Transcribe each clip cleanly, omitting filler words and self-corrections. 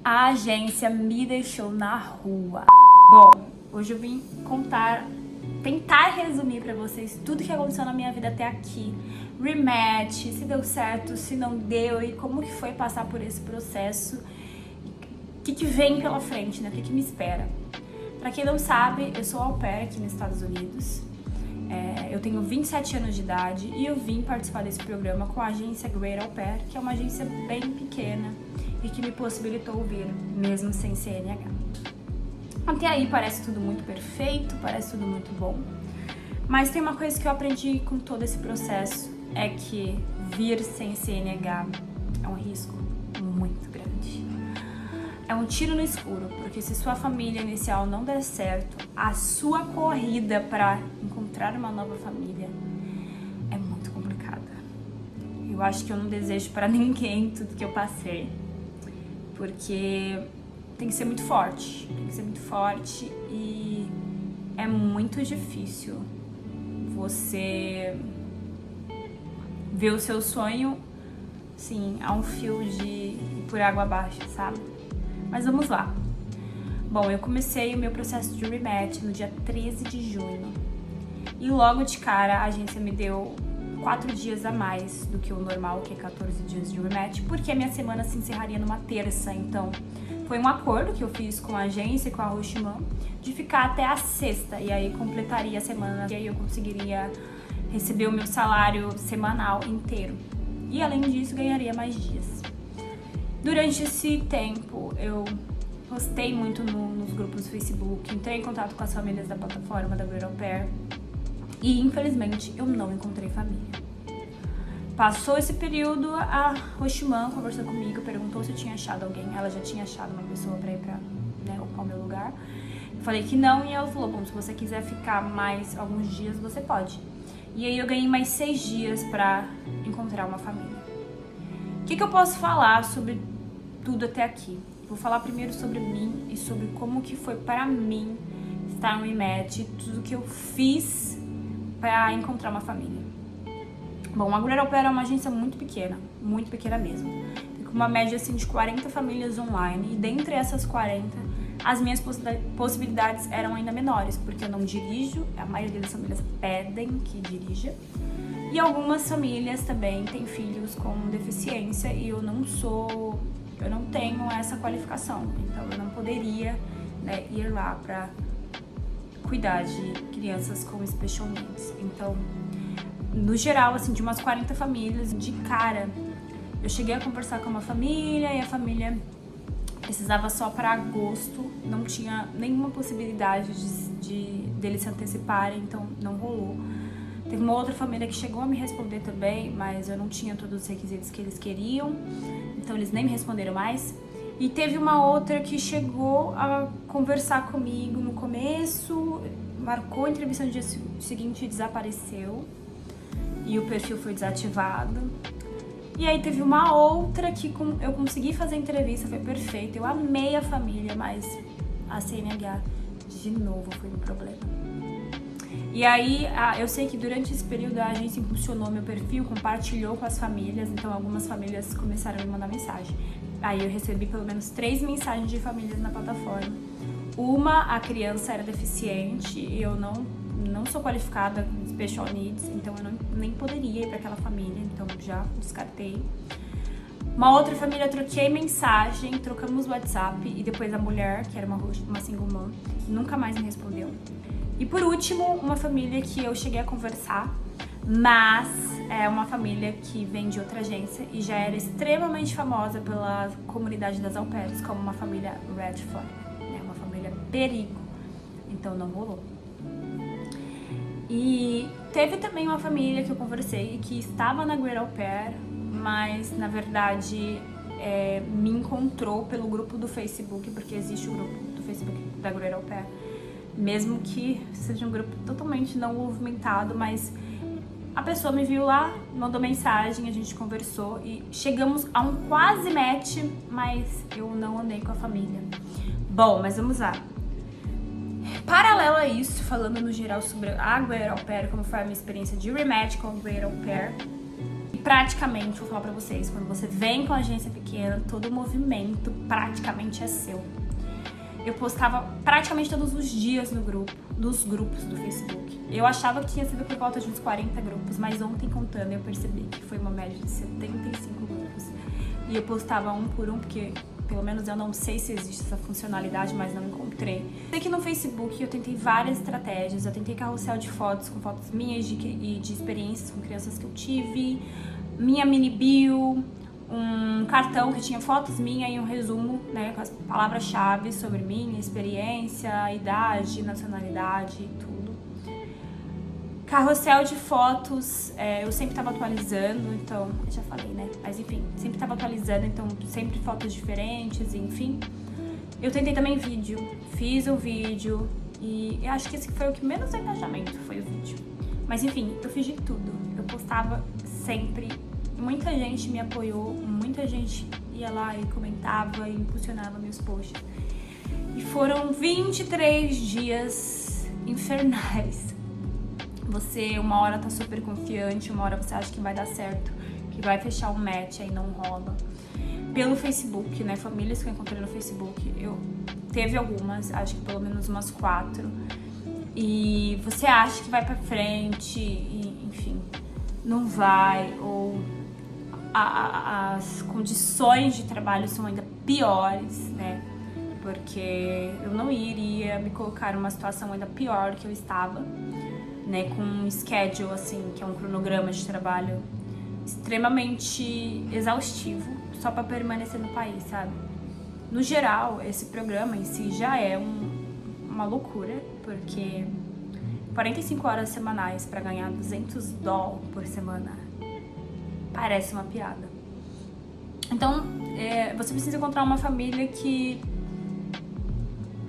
A agência me deixou na rua. Bom, hoje eu vim tentar resumir pra vocês tudo que aconteceu na minha vida até aqui. Rematch, se deu certo, se não deu e como que foi passar por esse processo. O que vem pela frente, né? O que me espera. Pra quem não sabe, eu sou au pair aqui nos Estados Unidos. Eu tenho 27 anos de idade e eu vim participar desse programa com a agência Great Au Pair, que é uma agência bem pequena e que me possibilitou vir, mesmo sem CNH. Até aí parece tudo muito perfeito, parece tudo muito bom, mas tem uma coisa que eu aprendi com todo esse processo, é que vir sem CNH é um risco muito grande. É um tiro no escuro, porque se sua família inicial não der certo, a sua corrida para encontrar uma nova família é muito complicada. Eu acho que eu não desejo para ninguém tudo que eu passei, porque tem que ser muito forte, e é muito difícil você ver o seu sonho, assim, a um fio de ir por água abaixo, sabe? Mas vamos lá. Bom, eu comecei o meu processo de rematch no dia 13 de junho. E logo de cara a agência me deu 4 dias a mais do que o normal, que é 14 dias de rematch, porque a minha semana se encerraria numa terça. Então, foi um acordo que eu fiz com a agência e com a Rochiman de ficar até a sexta. E aí completaria a semana e aí eu conseguiria receber o meu salário semanal inteiro. E além disso, ganharia mais dias. Durante esse tempo, eu postei muito nos grupos do Facebook, entrei em contato com as famílias da plataforma da Great Au Pair e, infelizmente, eu não encontrei família. Passou esse período, a Rochiman conversou comigo, perguntou se eu tinha achado alguém. Ela já tinha achado uma pessoa pra ir pra ocupar o meu lugar. Eu falei que não e ela falou, bom, se você quiser ficar mais alguns dias, você pode. E aí eu ganhei mais 6 dias pra encontrar uma família. O que eu posso falar sobre tudo até aqui? Vou falar primeiro sobre mim e sobre como que foi para mim estar no rematch, tudo que eu fiz para encontrar uma família. Bom, a Great Au Pair é uma agência muito pequena mesmo. Tem uma média assim de 40 famílias online e dentre essas 40, as minhas possibilidades eram ainda menores, porque eu não dirijo, a maioria das famílias pedem que dirija. E algumas famílias também têm filhos com deficiência e eu não tenho essa qualificação, então eu não poderia, ir lá para cuidar de crianças com special needs. Então, no geral, assim, de umas 40 famílias, de cara, eu cheguei a conversar com uma família e a família precisava só para agosto, não tinha nenhuma possibilidade deles se anteciparem, então não rolou. Teve uma outra família que chegou a me responder também, mas eu não tinha todos os requisitos que eles queriam, então eles nem me responderam mais. E teve uma outra que chegou a conversar comigo no começo, marcou a entrevista no dia seguinte e desapareceu. E o perfil foi desativado. E aí teve uma outra que eu consegui fazer a entrevista, foi perfeita. Eu amei a família, mas a CNH de novo foi um problema. E aí, eu sei que durante esse período a agência impulsionou meu perfil, compartilhou com as famílias, então algumas famílias começaram a me mandar mensagem. Aí eu recebi pelo menos 3 mensagens de famílias na plataforma. A criança era deficiente e eu não sou qualificada com special needs, então eu nem poderia ir para aquela família, então já descartei. Uma outra família, troquei mensagem, trocamos WhatsApp e depois a mulher, que era uma single mom, nunca mais me respondeu. E por último, uma família que eu cheguei a conversar, mas é uma família que vem de outra agência e já era extremamente famosa pela comunidade das au pairs, como uma família red flag, uma família perigo, então não rolou. E teve também uma família que eu conversei que estava na Great Au Pair, mas na verdade me encontrou pelo grupo do Facebook, porque existe o grupo do Facebook da Great Au Pair, mesmo que seja um grupo totalmente não movimentado, mas a pessoa me viu lá, mandou mensagem, a gente conversou e chegamos a um quase match, mas eu não andei com a família. Bom, mas vamos lá. Paralelo a isso, falando no geral sobre a Great Au Pair, como foi a minha experiência de rematch com a Great Au Pair, praticamente, vou falar pra vocês, quando você vem com a agência pequena, todo o movimento praticamente é seu. Eu postava praticamente todos os dias nos grupos do Facebook. Eu achava que tinha sido por volta de uns 40 grupos, mas ontem contando eu percebi que foi uma média de 75 grupos. E eu postava um por um, porque pelo menos eu não sei se existe essa funcionalidade, mas não encontrei. Sei que no Facebook eu tentei várias estratégias, eu tentei carrossel de fotos com fotos minhas e de experiências com crianças que eu tive, minha mini bio, um cartão que tinha fotos minhas e um resumo, né, com as palavras-chave sobre minha experiência, idade, nacionalidade e tudo. Carrossel de fotos, eu sempre estava atualizando, então, eu já falei, né, mas enfim, sempre estava atualizando, então sempre fotos diferentes, enfim. Eu tentei também vídeo, fiz o vídeo e eu acho que esse foi o que menos deu engajamento, foi o vídeo. Mas enfim, eu fiz de tudo, eu postava sempre. Muita gente me apoiou, muita gente ia lá e comentava e impulsionava meus posts. E foram 23 dias infernais. Você uma hora tá super confiante, uma hora você acha que vai dar certo, que vai fechar um match, aí não rola. Pelo Facebook, né, famílias que eu encontrei no Facebook, teve algumas, acho que pelo menos umas 4. E você acha que vai pra frente, e, enfim, não vai, ou as condições de trabalho são ainda piores, né? Porque eu não iria me colocar numa situação ainda pior que eu estava, né? Com um schedule, assim, que é um cronograma de trabalho extremamente exaustivo, só para permanecer no país, sabe? No geral, esse programa em si já é uma loucura, porque 45 horas semanais para ganhar $200 por semana parece uma piada. Então, você precisa encontrar uma família que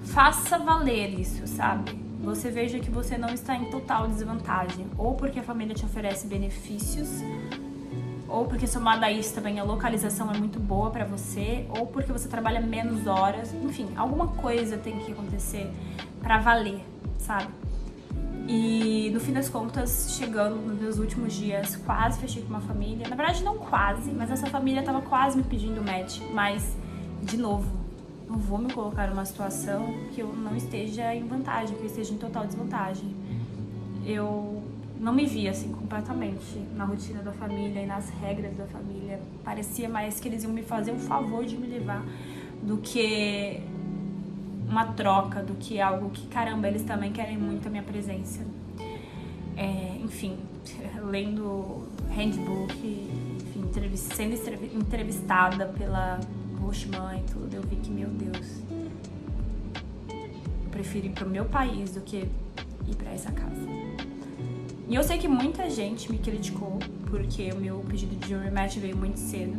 faça valer isso, sabe? Você veja que você não está em total desvantagem, ou porque a família te oferece benefícios, ou porque somado a isso também a localização é muito boa pra você, ou porque você trabalha menos horas, enfim, alguma coisa tem que acontecer pra valer, sabe? E no fim das contas, chegando nos meus últimos dias, quase fechei com uma família. Na verdade, não quase, mas essa família tava quase me pedindo match. Mas, de novo, não vou me colocar numa situação que eu não esteja em vantagem, que eu esteja em total desvantagem. Eu não me via assim completamente na rotina da família e nas regras da família. Parecia mais que eles iam me fazer o favor de me levar do que uma troca, do que algo que, caramba, eles também querem muito a minha presença. Enfim, lendo handbook, enfim, sendo entrevistada pela Rochman e tudo, eu vi que, meu Deus, eu prefiro ir pro meu país do que ir pra essa casa. E eu sei que muita gente me criticou, porque o meu pedido de rematch veio muito cedo,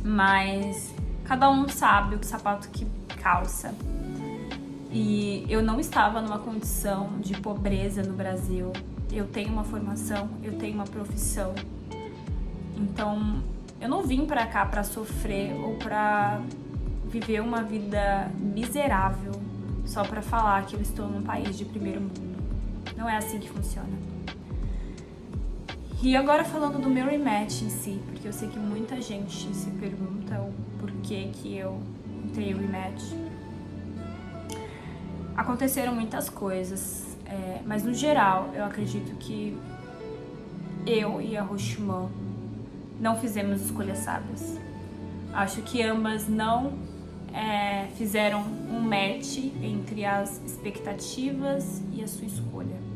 mas cada um sabe o sapato que calça. E eu não estava numa condição de pobreza no Brasil. Eu tenho uma formação, eu tenho uma profissão. Então, eu não vim pra cá pra sofrer ou pra viver uma vida miserável só pra falar que eu estou num país de primeiro mundo. Não é assim que funciona. E agora falando do meu rematch em si, porque eu sei que muita gente se pergunta o porquê que eu entrei o rematch. Aconteceram muitas coisas, mas no geral eu acredito que eu e a Rochman não fizemos escolhas sábias. Acho que ambas não fizeram um match entre as expectativas e a sua escolha.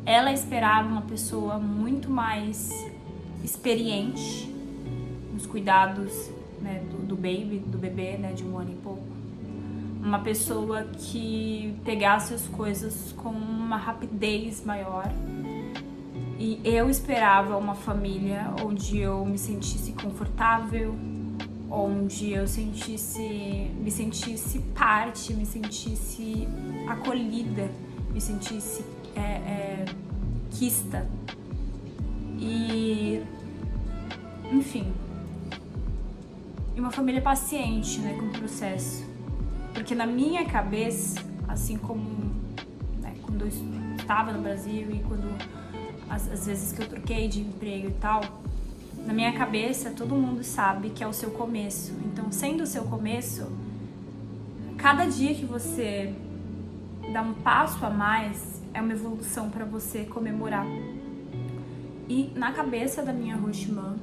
Ela esperava uma pessoa muito mais experiente nos cuidados, né, do bebê, né, de 1 ano e pouco. Uma pessoa que pegasse as coisas com uma rapidez maior. E eu esperava uma família onde eu me sentisse confortável, onde eu me sentisse parte, me sentisse acolhida, me sentisse quista. E, enfim, e uma família paciente, né, com o processo. Porque na minha cabeça, assim como, né, quando eu estava no Brasil e quando as vezes que eu troquei de emprego e tal, na minha cabeça todo mundo sabe que é o seu começo. Então, sendo o seu começo, cada dia que você dá um passo a mais é uma evolução para você comemorar. E na cabeça da minha Roximã,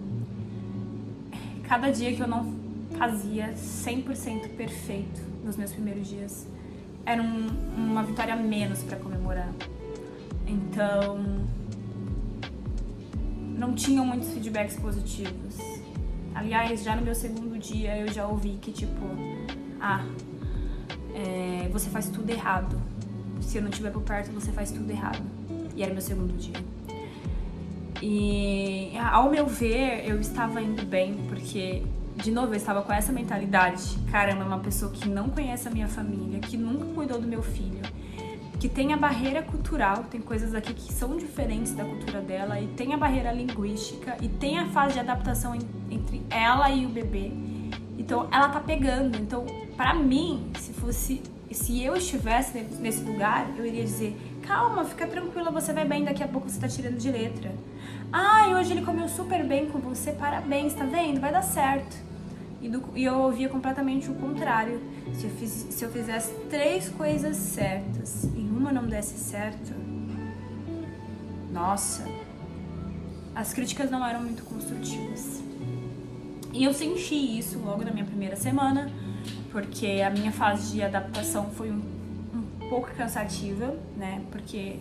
cada dia que eu não fazia 100% perfeito nos meus primeiros dias era uma vitória a menos para comemorar. Então, não tinham muitos feedbacks positivos. Aliás, já no meu segundo dia eu já ouvi que tipo, você faz tudo errado. Se eu não estiver por perto, você faz tudo errado. E era meu segundo dia. E ao meu ver, eu estava indo bem, porque, de novo, eu estava com essa mentalidade. Caramba, é uma pessoa que não conhece a minha família, que nunca cuidou do meu filho, que tem a barreira cultural, tem coisas aqui que são diferentes da cultura dela, e tem a barreira linguística, e tem a fase de adaptação entre ela e o bebê. Então, ela tá pegando. Então, pra mim, se eu estivesse nesse lugar, eu iria dizer: calma, fica tranquila, você vai bem, daqui a pouco você tá tirando de letra. E hoje ele comeu super bem com você, parabéns, tá vendo? Vai dar certo. E eu ouvia completamente o contrário. Se eu fizesse 3 coisas certas e uma não desse certo, nossa, as críticas não eram muito construtivas. E eu senti isso logo na minha primeira semana, porque a minha fase de adaptação foi um pouco cansativa, né? Porque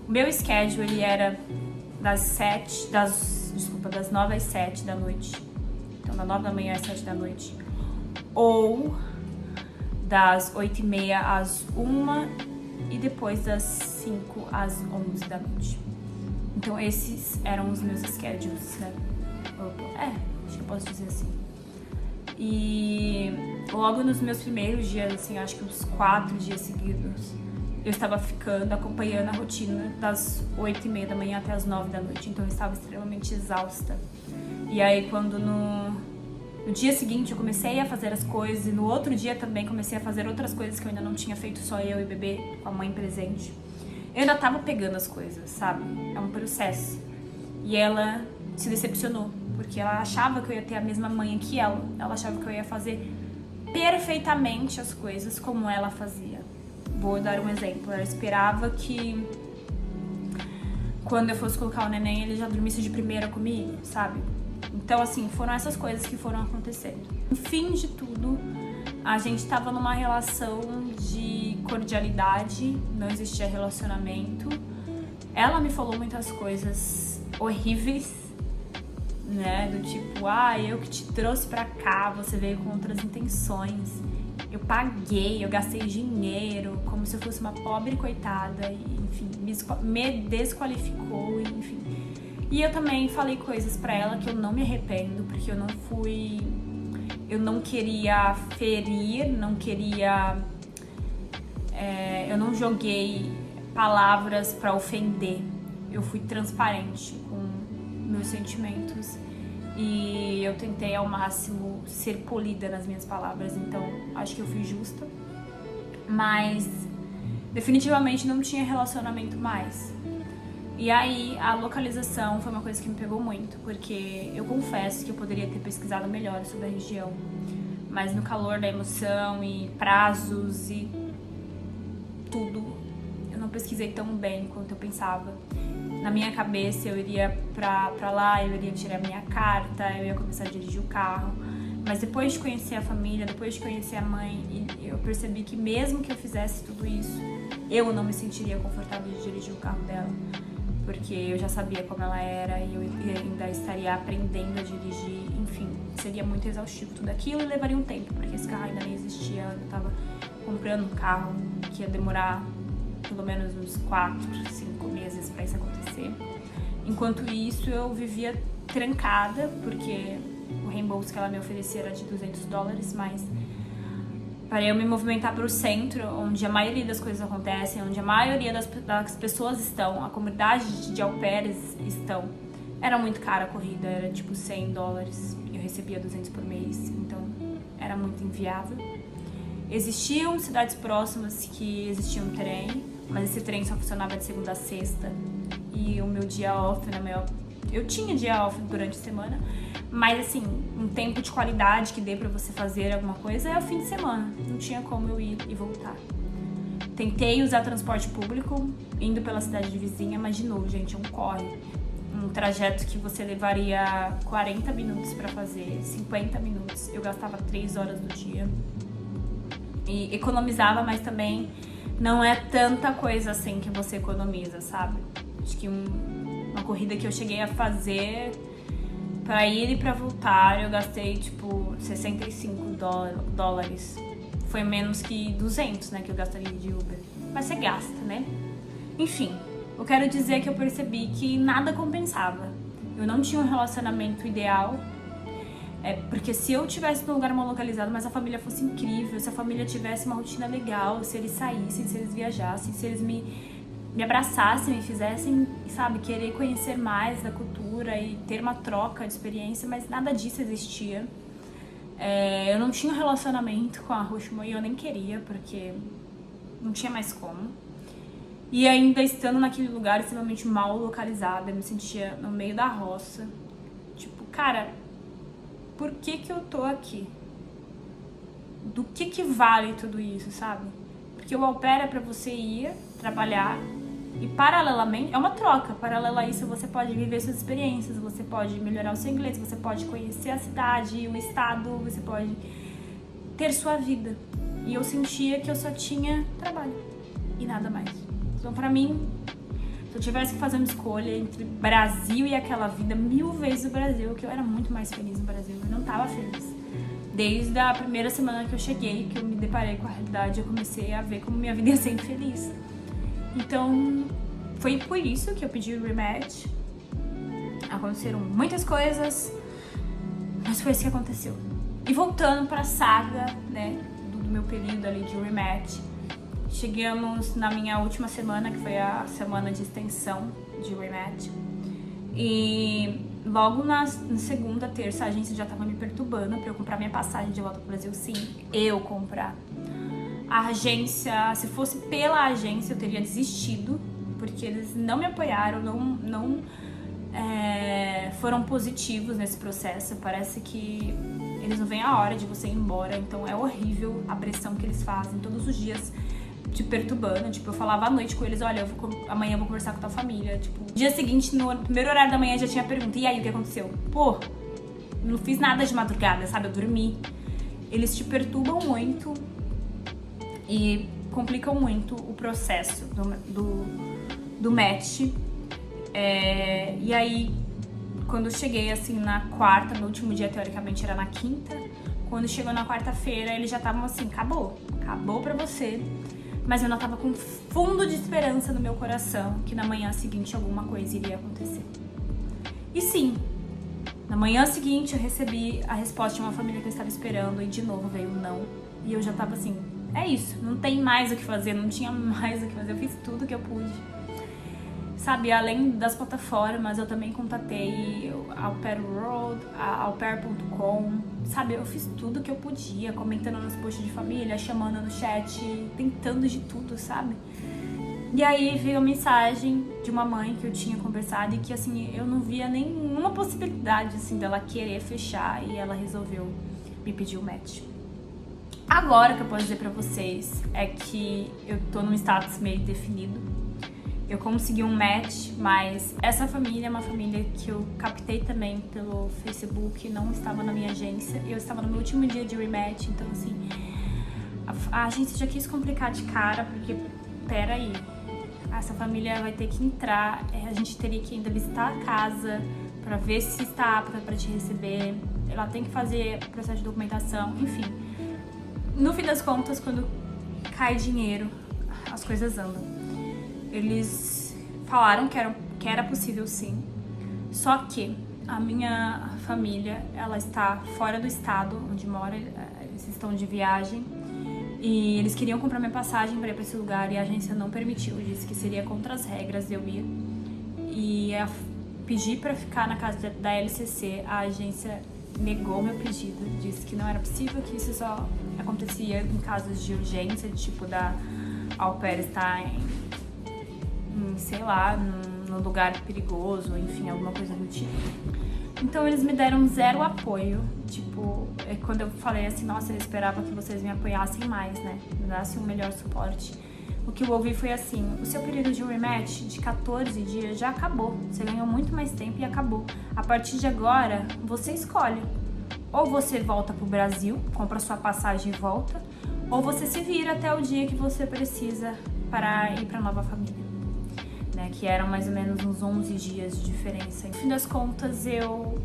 o meu schedule, ele era das 9 às 7 da noite. Então, das 9 da manhã às 7 da noite. Ou das 8h30 às 1 e depois das 5 às 11 da noite. Então, esses eram os meus schedules, né? Acho que eu posso dizer assim. E logo nos meus primeiros dias, assim, acho que uns 4 dias seguidos, eu estava acompanhando a rotina das 8h30 da manhã até as 9 da noite. Então eu estava extremamente exausta. E aí quando no dia seguinte eu comecei a fazer as coisas, e no outro dia também comecei a fazer outras coisas que eu ainda não tinha feito, só eu e o bebê, com a mãe presente, eu ainda estava pegando as coisas, sabe? É um processo. E ela se decepcionou, porque ela achava que eu ia ter a mesma manha que ela. Ela achava que eu ia fazer perfeitamente as coisas como ela fazia. Vou dar um exemplo. Ela esperava que quando eu fosse colocar o neném, ele já dormisse de primeira comigo, sabe? Então, assim, foram essas coisas que foram acontecendo. No fim de tudo, a gente tava numa relação de cordialidade, não existia relacionamento. Ela me falou muitas coisas horríveis, né? Do tipo, eu que te trouxe pra cá, você veio com outras intenções. Eu paguei, eu gastei dinheiro, como se eu fosse uma pobre coitada, e, enfim, me desqualificou, enfim. E eu também falei coisas pra ela que eu não me arrependo, porque eu não queria ferir, eu não joguei palavras pra ofender. Eu fui transparente com meus sentimentos e eu tentei ao máximo ser polida nas minhas palavras, então acho que eu fui justa, mas definitivamente não tinha relacionamento mais. E aí a localização foi uma coisa que me pegou muito, porque eu confesso que eu poderia ter pesquisado melhor sobre a região, mas no calor da emoção e prazos e tudo, eu não pesquisei tão bem quanto eu pensava. Na minha cabeça eu iria pra lá, eu iria tirar minha carta, eu ia começar a dirigir o carro. Mas depois de conhecer a família, depois de conhecer a mãe, eu percebi que mesmo que eu fizesse tudo isso, eu não me sentiria confortável de dirigir o carro dela. Porque eu já sabia como ela era e eu ainda estaria aprendendo a dirigir. Enfim, seria muito exaustivo tudo aquilo e levaria um tempo, porque esse carro ainda nem existia. Eu tava comprando um carro que ia demorar pelo menos uns 4, 5 meses pra isso acontecer. Enquanto isso, eu vivia trancada, porque o reembolso que ela me oferecia era de $200, mas para eu me movimentar para o centro, onde a maioria das coisas acontecem, onde a maioria das pessoas estão, a comunidade de au pairs estão, era muito cara a corrida, era tipo $100, eu recebia 200 por mês, então era muito inviável. Existiam cidades próximas que existia um trem, mas esse trem só funcionava de segunda a sexta, e o meu dia off, eu tinha dia off durante a semana, mas assim, um tempo de qualidade que dê pra você fazer alguma coisa é o fim de semana. Não tinha como eu ir e voltar. Tentei usar transporte público, indo pela cidade de vizinha, mas de novo, gente, é um corre. Um trajeto que você levaria 40 minutos pra fazer, 50 minutos. Eu gastava 3 horas do dia. E economizava, mas também não é tanta coisa assim que você economiza, sabe? Acho que uma corrida que eu cheguei a fazer pra ir e pra voltar, eu gastei tipo 65 dólares. Foi menos que 200, né, que eu gastaria de Uber. Mas você gasta, né? Enfim, eu quero dizer que eu percebi que nada compensava. Eu não tinha um relacionamento ideal. Porque se eu tivesse num lugar mal localizado, mas a família fosse incrível, se a família tivesse uma rotina legal, se eles saíssem, se eles viajassem, se eles me abraçassem, me fizessem, sabe, querer conhecer mais da cultura e ter uma troca de experiência, mas nada disso existia. Eu não tinha um relacionamento com a Roshmo e eu nem queria, porque não tinha mais como. E ainda estando naquele lugar extremamente mal localizado, eu me sentia no meio da roça. Tipo, cara, por que eu tô aqui? Do que vale tudo isso, sabe? Porque o au pair é pra você ir trabalhar e paralelamente, é uma troca, paralela a isso você pode viver suas experiências, você pode melhorar o seu inglês, você pode conhecer a cidade, o estado, você pode ter sua vida. E eu sentia que eu só tinha trabalho e nada mais. Então pra mim, se eu tivesse que fazer uma escolha entre Brasil e aquela vida, 1000 vezes o Brasil, que eu era muito mais feliz no Brasil, eu não tava feliz. Desde a primeira semana que eu cheguei, que eu me deparei com a realidade, eu comecei a ver como minha vida ia ser infeliz. Então, foi por isso que eu pedi o rematch. Aconteceram muitas coisas, mas foi isso que aconteceu. E voltando pra saga, né, do meu período ali de rematch, chegamos na minha última semana, que foi a semana de extensão de rematch. E logo na segunda, terça, a agência já tava me perturbando pra eu comprar minha passagem de volta pro Brasil. Sim, eu comprar. A agência, se fosse pela agência, eu teria desistido, porque eles não me apoiaram, não foram positivos nesse processo. Parece que eles não veem a hora de você ir embora, então é horrível a pressão que eles fazem todos os dias, te perturbando. Tipo, eu falava à noite com eles, olha, amanhã eu vou conversar com tua família. Tipo, dia seguinte, no primeiro horário da manhã, já tinha pergunta, e aí, o que aconteceu? Pô, não fiz nada de madrugada, sabe? Eu dormi. Eles te perturbam muito e complicam muito o processo do match. E aí, quando eu cheguei, assim, na quarta, meu último dia, teoricamente, era na quinta. Quando chegou na quarta-feira, eles já estavam assim, acabou pra você. Mas eu não tava com fundo de esperança no meu coração que na manhã seguinte alguma coisa iria acontecer. E sim, na manhã seguinte eu recebi a resposta de uma família que eu estava esperando e de novo veio um não. E eu já tava assim, é isso, não tem mais o que fazer, não tinha mais o que fazer, eu fiz tudo que eu pude. Sabe, além das plataformas, eu também contatei a Au Pair World, a aupair.com, sabe, eu fiz tudo que eu podia, comentando nos posts de família, chamando no chat, tentando de tudo, sabe? E aí veio a mensagem de uma mãe que eu tinha conversado e que, assim, eu não via nenhuma possibilidade, assim, dela querer fechar e ela resolveu me pedir o match. Agora o que eu posso dizer pra vocês é que eu tô num status meio definido. Eu consegui um match, mas essa família é uma família que eu captei também pelo Facebook, não estava na minha agência. Eu estava no meu último dia de rematch, então assim, a agência já quis complicar de cara, porque, peraí, essa família vai ter que entrar, a gente teria que ainda visitar a casa pra ver se está apta pra te receber, ela tem que fazer processo de documentação, enfim. No fim das contas, quando cai dinheiro, as coisas andam. Eles falaram que era possível sim, só que a minha família, ela está fora do estado onde mora, eles estão de viagem e eles queriam comprar minha passagem para ir para esse lugar e a agência não permitiu, disse que seria contra as regras de eu ir e pedi para ficar na casa da LCC, a agência negou meu pedido, disse que não era possível, que isso só acontecia em casos de urgência, de tipo da au pair estar sei lá, num lugar perigoso, enfim, alguma coisa do tipo. Então eles me deram zero apoio, tipo, quando eu falei assim, nossa, eu esperava que vocês me apoiassem mais, né, me dessem um melhor suporte. O que eu ouvi foi assim, o seu período de rematch de 14 dias já acabou, você ganhou muito mais tempo e acabou. A partir de agora, você escolhe, ou você volta pro Brasil, compra sua passagem e volta, ou você se vira até o dia que você precisa para ir pra nova família. Né, que eram mais ou menos uns 11 dias de diferença. No fim das contas, eu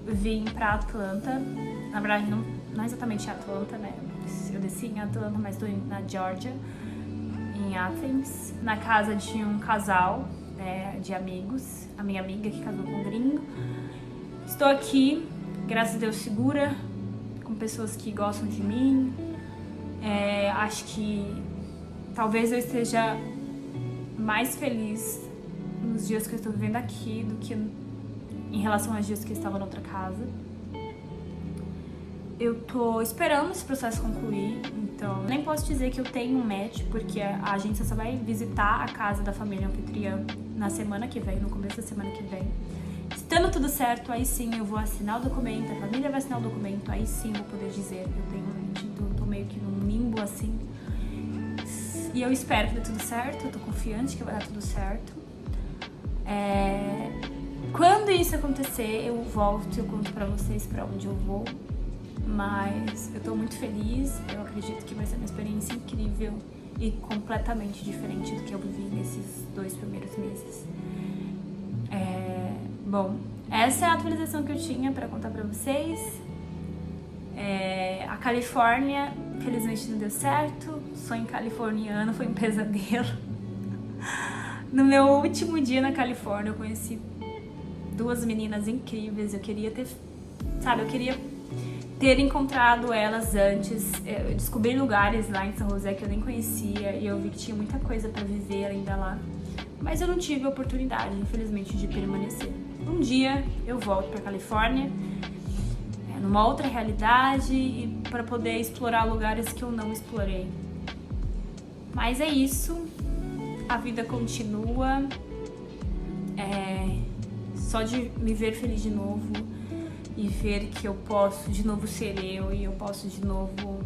vim pra Atlanta. Na verdade, não exatamente em Atlanta, né? Eu desci em Atlanta, mas estou na Georgia, em Athens, na casa de um casal de amigos. A minha amiga que casou com um gringo. Estou aqui, graças a Deus, segura, com pessoas que gostam de mim. Acho que talvez eu esteja mais feliz nos dias que eu estou vivendo aqui do que em relação aos dias que eu estava na outra casa. Eu tô esperando esse processo concluir, então nem posso dizer que eu tenho um match, porque a agência só vai visitar a casa da família anfitriã na semana que vem, no começo da semana que vem. Estando tudo certo, aí sim eu vou assinar o documento, a família vai assinar o documento, aí sim eu vou poder dizer que eu tenho um match. Então eu tô meio que num limbo assim. E eu espero que dê tudo certo, eu tô confiante que vai dar tudo certo. Quando isso acontecer, eu volto e eu conto pra vocês pra onde eu vou. Mas eu tô muito feliz, eu acredito que vai ser uma experiência incrível e completamente diferente do que eu vivi nesses 2 primeiros meses. Bom, essa é a atualização que eu tinha pra contar pra vocês. A Califórnia, felizmente não deu certo. Sonho californiano foi um pesadelo. No meu último dia na Califórnia, eu conheci 2 meninas incríveis. Eu queria ter encontrado elas antes. Eu descobri lugares lá em São José que eu nem conhecia e eu vi que tinha muita coisa pra viver ainda lá. Mas eu não tive a oportunidade, infelizmente, de permanecer. Um dia eu volto pra Califórnia, numa outra realidade, e para poder explorar lugares que eu não explorei. Mas é isso, a vida continua. Só de me ver feliz de novo e ver que eu posso de novo ser eu e eu posso de novo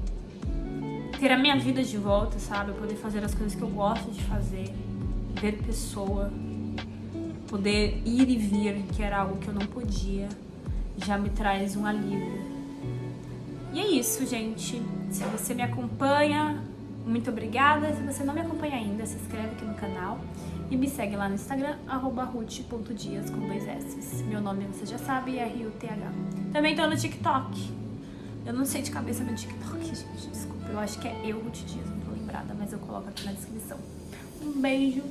ter a minha vida de volta, sabe? Poder fazer as coisas que eu gosto de fazer, ver pessoa, poder ir e vir, que era algo que eu não podia, já me traz um alívio. E é isso, gente. Se você me acompanha, muito obrigada. Se você não me acompanha ainda, se inscreve aqui no canal e me segue lá no Instagram, @ruth.dias com 2 S. Meu nome você já sabe, é RUTH. Também tô no TikTok. Eu não sei de cabeça meu TikTok, gente, desculpa. Eu acho que é Ruth Dias, não tô lembrada, mas eu coloco aqui na descrição. Um beijo.